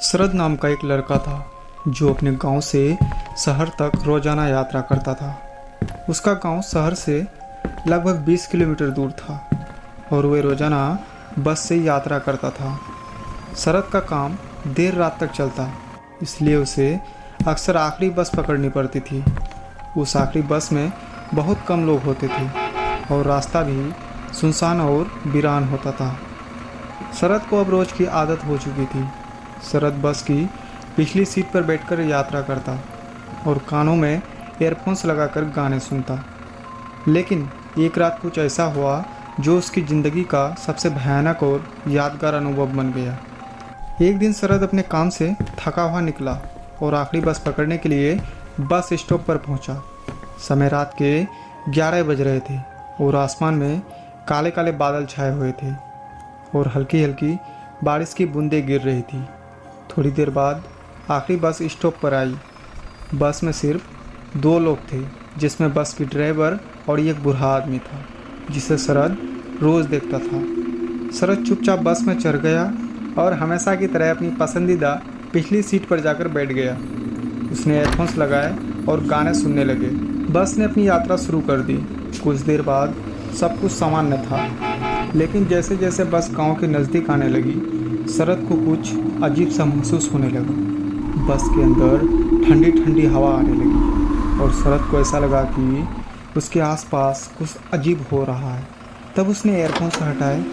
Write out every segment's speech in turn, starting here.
शरद नाम का एक लड़का था जो अपने गांव से शहर तक रोजाना यात्रा करता था। उसका गांव शहर से लगभग 20 किलोमीटर दूर था और वह रोजाना बस से यात्रा करता था। शरद का काम देर रात तक चलता, इसलिए उसे अक्सर आखिरी बस पकड़नी पड़ती थी। उस आखिरी बस में बहुत कम लोग होते थे और रास्ता भी सुनसान और वीरान होता था। शरद को अब रोज़ की आदत हो चुकी थी। शरद बस की पिछली सीट पर बैठकर यात्रा करता और कानों में ईयरफोन्स लगाकर गाने सुनता। लेकिन एक रात कुछ ऐसा हुआ जो उसकी ज़िंदगी का सबसे भयानक और यादगार अनुभव बन गया। एक दिन शरद अपने काम से थका हुआ निकला और आखिरी बस पकड़ने के लिए बस स्टॉप पर पहुंचा। समय रात के 11 बज रहे थे और आसमान में काले काले बादल छाए हुए थे और हल्की हल्की बारिश की बूंदें गिर रही थी। थोड़ी देर बाद आखिरी बस स्टॉप पर आई। बस में सिर्फ 2 लोग थे, जिसमें बस की ड्राइवर और एक बूढ़ा आदमी था जिसे शरद रोज़ देखता था। शरद चुपचाप बस में चढ़ गया और हमेशा की तरह अपनी पसंदीदा पिछली सीट पर जाकर बैठ गया। उसने एयरफोन्स लगाए और गाने सुनने लगे। बस ने अपनी यात्रा शुरू कर दी। कुछ देर बाद सब कुछ सामान्य था, लेकिन जैसे जैसे बस गांव के नज़दीक आने लगी, शरद को कुछ अजीब सा महसूस होने लगा। बस के अंदर ठंडी ठंडी हवा आने लगी और शरद को ऐसा लगा कि उसके आसपास कुछ अजीब हो रहा है। तब उसने एयरफोन्स हटाए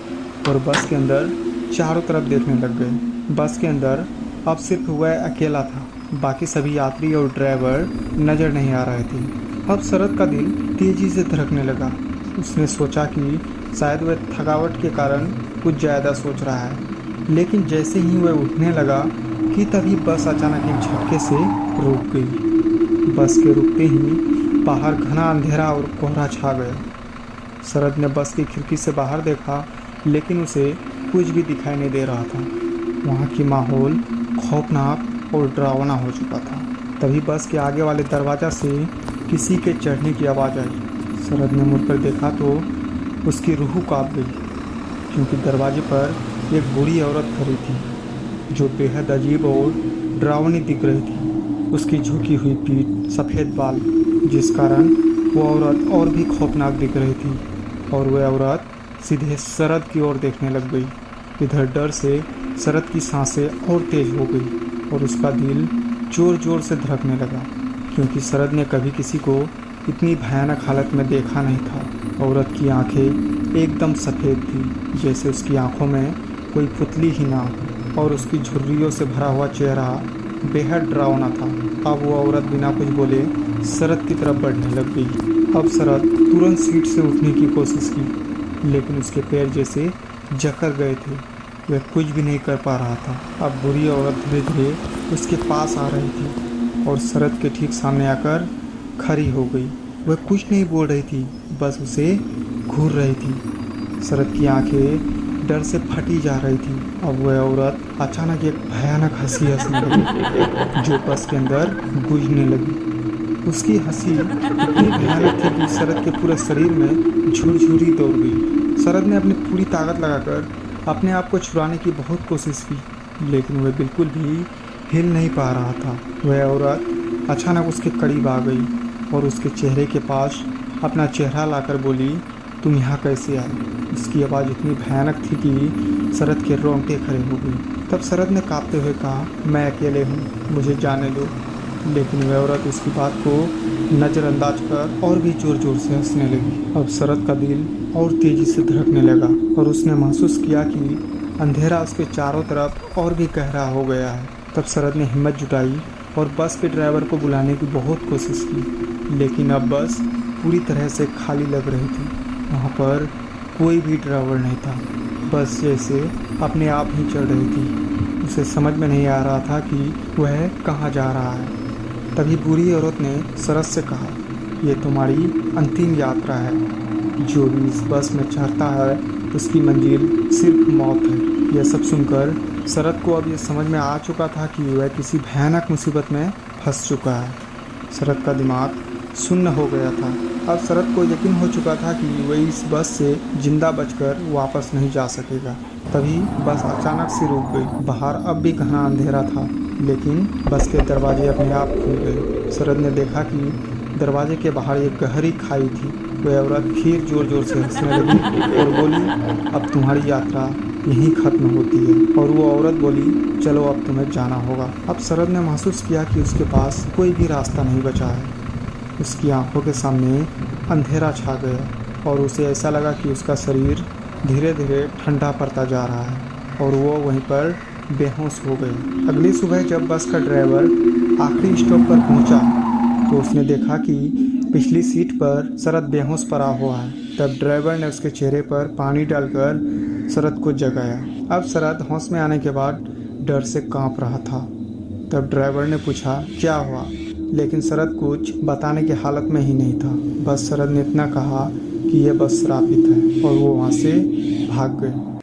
और बस के अंदर चारों तरफ देखने लग गए। बस के अंदर अब सिर्फ वह अकेला था, बाकी सभी यात्री और ड्राइवर नज़र नहीं आ रहे थे। अब शरद का दिल तेज़ी से धड़कने लगा। उसने सोचा कि शायद वह थकावट के कारण कुछ ज़्यादा सोच रहा है, लेकिन जैसे ही वह उठने लगा कि तभी बस अचानक एक झटके से रुक गई। बस के रुकते ही बाहर घना अंधेरा और कोहरा छा गया। शरद ने बस की खिड़की से बाहर देखा, लेकिन उसे कुछ भी दिखाई नहीं दे रहा था। वहाँ की माहौल खौफनाक और डरावना हो चुका था। तभी बस के आगे वाले दरवाज़ा से किसी के चढ़ने की आवाज़ आई। शरद ने मुड़कर देखा तो उसकी रूह कांप गई, क्योंकि दरवाजे पर एक बूढ़ी औरत खड़ी थी जो बेहद अजीब और डरावनी दिख रही थी। उसकी झुकी हुई पीठ, सफ़ेद बाल, जिस कारण वो औरत और भी खौफनाक दिख रही थी, और वह औरत सीधे शरद की ओर देखने लग गई। इधर डर से शरद की सांसें और तेज हो गई और उसका दिल जोर जोर से धड़कने लगा, क्योंकि शरद ने कभी किसी को इतनी भयानक हालत में देखा नहीं था। औरत की आंखें एकदम सफ़ेद थी, जैसे उसकी आंखों में कोई पुतली ही ना हो, और उसकी झुर्रियों से भरा हुआ चेहरा बेहद डरावना था। अब वो औरत बिना कुछ बोले शरद की तरफ बढ़ने लग गई। अब शरद तुरंत सीट से उठने की कोशिश की, लेकिन उसके पैर जैसे जकड़ गए थे। वह कुछ भी नहीं कर पा रहा था। अब बुरी औरत धीरे धीरे उसके पास आ रही थी और शरद के ठीक सामने आकर खड़ी हो गई। वह कुछ नहीं बोल रही थी, बस उसे घूर रही थी। शरद की आंखें डर से फटी जा रही थी। अब वह औरत अचानक एक भयानक हंसी हंसने लगी जो बस के अंदर गूंजने लगी। उसकी हंसी इतनी भयानक थी कि शरद के पूरे शरीर में झुरझुरी दौड़ गई। शरद ने अपनी पूरी ताकत लगाकर अपने आप को छुड़ाने की बहुत कोशिश की, लेकिन वह बिल्कुल भी हिल नहीं पा रहा था। वह औरत अचानक उसके करीब आ गई और उसके चेहरे के पास अपना चेहरा लाकर बोली, तुम यहाँ कैसे आए? उसकी आवाज़ इतनी भयानक थी कि शरद के रोंगटे खड़े हो गए। तब शरद ने कांपते हुए कहा, मैं अकेले हूँ, मुझे जाने दो। लेकिन वह औरत उसकी बात को नज़रअंदाज कर और भी ज़ोर ज़ोर से हंसने लगी। अब शरद का दिल और तेज़ी से धड़कने लगा और उसने महसूस किया कि अंधेरा उसके चारों तरफ और भी गहरा हो गया है। तब शरद ने हिम्मत जुटाई और बस के ड्राइवर को बुलाने की बहुत कोशिश की, लेकिन अब बस पूरी तरह से खाली लग रही थी। वहाँ पर कोई भी ड्राइवर नहीं था। बस जैसे अपने आप ही चल रही थी। उसे समझ में नहीं आ रहा था कि वह कहाँ जा रहा है। तभी बूढ़ी औरत ने शरद से कहा, ये तुम्हारी अंतिम यात्रा है। जो भी इस बस में चढ़ता है उसकी मंजिल सिर्फ मौत है। यह सब सुनकर शरद को अब ये समझ में आ चुका था कि वह किसी भयानक मुसीबत में फंस चुका है। शरद का दिमाग सुन्न हो गया था अब शरद को यकीन हो चुका था कि वह इस बस से जिंदा बचकर वापस नहीं जा सकेगा। तभी बस अचानक से रुक गई। बाहर अब भी घना अंधेरा था, लेकिन बस के दरवाजे अपने आप खुल गए। शरद ने देखा कि दरवाजे के बाहर एक गहरी खाई थी। वह औरत फिर जोर जोर से हंसने लगी और बोली, अब तुम्हारी यात्रा यहीं खत्म होती है। और वो औरत बोली, चलो अब तुम्हें जाना होगा। अब शरद ने महसूस किया कि उसके पास कोई भी रास्ता नहीं बचा है। उसकी आंखों के सामने अंधेरा छा गया और उसे ऐसा लगा कि उसका शरीर धीरे धीरे ठंडा पड़ता जा रहा है और वो वहीं पर बेहोश हो गई। अगली सुबह जब बस का ड्राइवर आखिरी स्टॉप पर पहुंचा तो उसने देखा कि पिछली सीट पर शरद बेहोश पड़ा हुआ है। तब ड्राइवर ने उसके चेहरे पर पानी डालकर शरद को जगाया। अब शरद होश में आने के बाद डर से कांप रहा था। तब ड्राइवर ने पूछा, क्या हुआ? लेकिन शरद कुछ बताने की हालत में ही नहीं था। बस शरद ने इतना कहा कि यह बस श्रापित है और वो वहाँ से भाग गए।